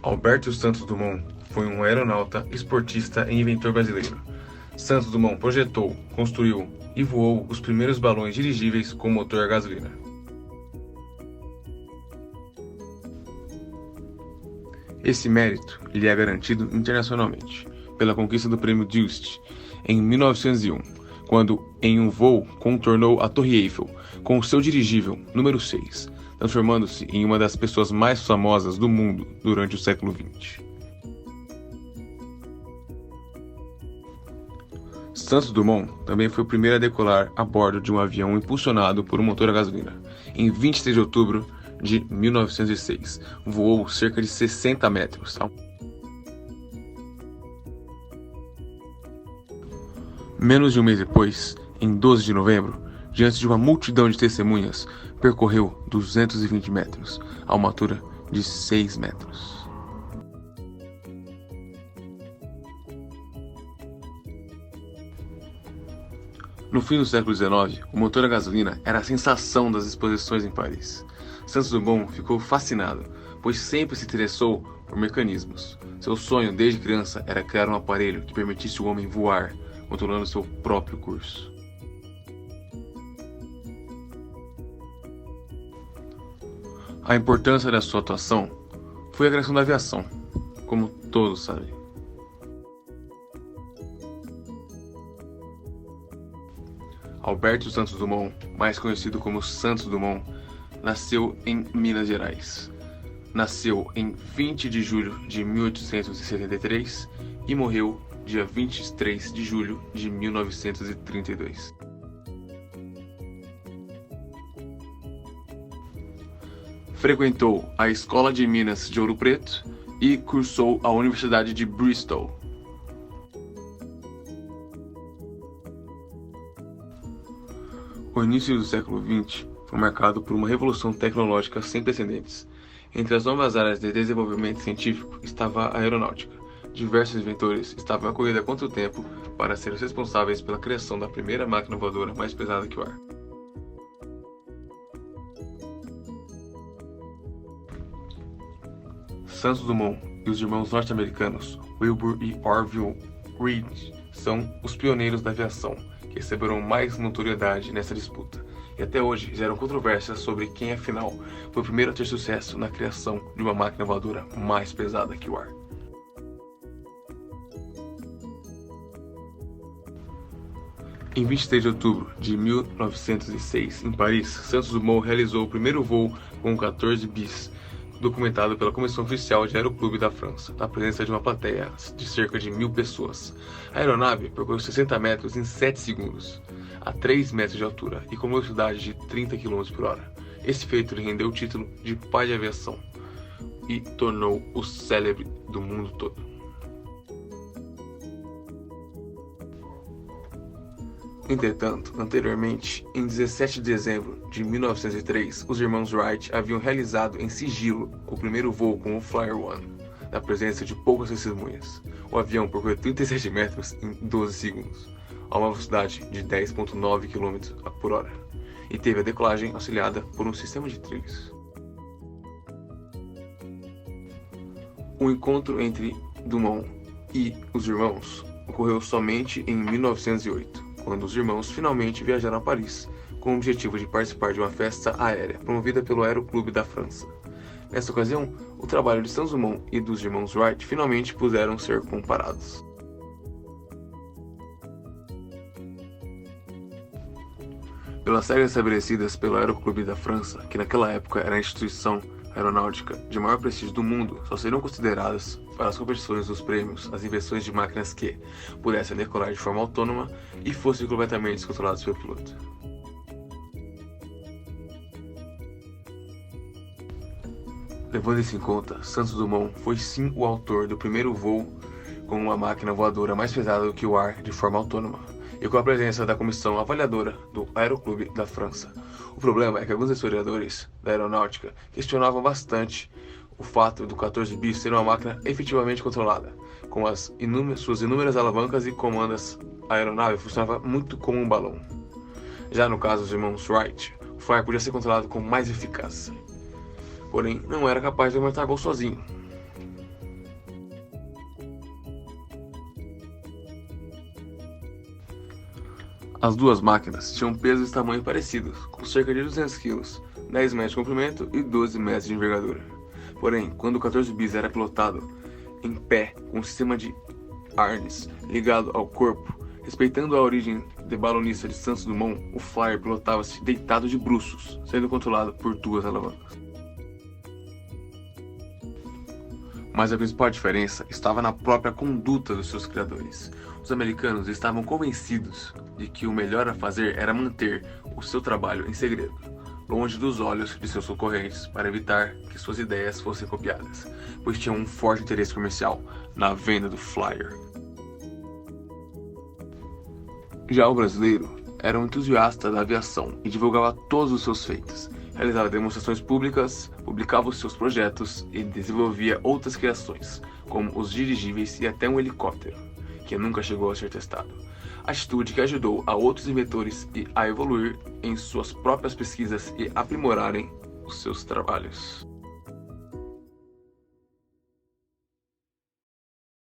Alberto Santos Dumont foi um aeronauta, esportista e inventor brasileiro. Santos Dumont projetou, construiu e voou os primeiros balões dirigíveis com motor a gasolina. Esse mérito lhe é garantido internacionalmente pela conquista do Prêmio Just em 1901, quando, em um voo, contornou a Torre Eiffel com o seu dirigível número 6, transformando-se em uma das pessoas mais famosas do mundo durante o século XX. Santos Dumont também foi o primeiro a decolar a bordo de um avião impulsionado por um motor a gasolina. Em 23 de outubro de 1906, voou cerca de 60 metros. Menos de um mês depois, em 12 de novembro, diante de uma multidão de testemunhas, percorreu 220 metros, a uma altura de 6 metros. No fim do século XIX, o motor a gasolina era a sensação das exposições em Paris. Santos Dumont ficou fascinado, pois sempre se interessou por mecanismos. Seu sonho desde criança era criar um aparelho que permitisse o homem voar, controlando seu próprio curso. A importância da sua atuação foi a criação da aviação, como todos sabem. Alberto Santos Dumont, mais conhecido como Santos Dumont, nasceu em Minas Gerais. Nasceu em 20 de julho de 1873 e morreu dia 23 de julho de 1932. Frequentou a Escola de Minas de Ouro Preto e cursou a Universidade de Bristol. O início do século XX foi marcado por uma revolução tecnológica sem precedentes. Entre as novas áreas de desenvolvimento científico estava a aeronáutica. Diversos inventores estavam à corrida contra o tempo para ser os responsáveis pela criação da primeira máquina voadora mais pesada que o ar. Santos Dumont e os irmãos norte-americanos Wilbur e Orville Wright são os pioneiros da aviação, que receberam mais notoriedade nessa disputa, e até hoje geram controvérsias sobre quem afinal foi o primeiro a ter sucesso na criação de uma máquina voadora mais pesada que o ar. Em 23 de outubro de 1906, em Paris, Santos Dumont realizou o primeiro voo com o 14 bis, documentado pela Comissão Oficial de Aeroclube da França, na presença de uma plateia de cerca de 1.000 pessoas. A aeronave percorreu 60 metros em 7 segundos, a 3 metros de altura e com velocidade de 30 km por hora. Esse feito lhe rendeu o título de pai de aviação e tornou-o célebre do mundo todo. Entretanto, anteriormente, em 17 de dezembro de 1903, os irmãos Wright haviam realizado em sigilo o primeiro voo com o Flyer One, na presença de poucas testemunhas. O avião percorreu 37 metros em 12 segundos, a uma velocidade de 10,9 km por hora, e teve a decolagem auxiliada por um sistema de trilhos. O encontro entre Dumont e os irmãos ocorreu somente em 1908. Quando os irmãos finalmente viajaram a Paris, com o objetivo de participar de uma festa aérea promovida pelo Aeroclube da França. Nessa ocasião, o trabalho de Santos Dumont e dos irmãos Wright finalmente puderam ser comparados. Pelas regras estabelecidas pelo Aeroclube da França, que naquela época era a instituição aeronáutica de maior prestígio do mundo, só seriam consideradas para as competições dos prêmios as invenções de máquinas que pudessem decolar de forma autônoma e fossem completamente controladas pelo piloto. Levando isso em conta, Santos Dumont foi sim o autor do primeiro voo com uma máquina voadora mais pesada do que o ar de forma autônoma, e com a presença da comissão avaliadora do Aeroclube da França. O problema é que alguns historiadores da aeronáutica questionavam bastante o fato do 14 bis ser uma máquina efetivamente controlada. Com suas inúmeras alavancas e comandos, a aeronave funcionava muito como um balão. Já no caso dos irmãos Wright, o Flyer podia ser controlado com mais eficácia, porém não era capaz de aumentar voo sozinho. As duas máquinas tinham pesos e tamanho parecidos, com cerca de 200 kg, 10 metros de comprimento e 12 metros de envergadura. Porém, quando o 14 bis era pilotado em pé com um sistema de arnes ligado ao corpo, respeitando a origem de balonista de Santos Dumont, o Flyer pilotava-se deitado de bruços, sendo controlado por duas alavancas. Mas a principal diferença estava na própria conduta dos seus criadores. Os americanos estavam convencidos de que o melhor a fazer era manter o seu trabalho em segredo, longe dos olhos de seus concorrentes, para evitar que suas ideias fossem copiadas, pois tinham um forte interesse comercial na venda do Flyer. Já o brasileiro era um entusiasta da aviação e divulgava todos os seus feitos. Realizava demonstrações públicas, publicava os seus projetos e desenvolvia outras criações, como os dirigíveis e até um helicóptero, que nunca chegou a ser testado. Atitude que ajudou a outros inventores a evoluir em suas próprias pesquisas e aprimorarem os seus trabalhos.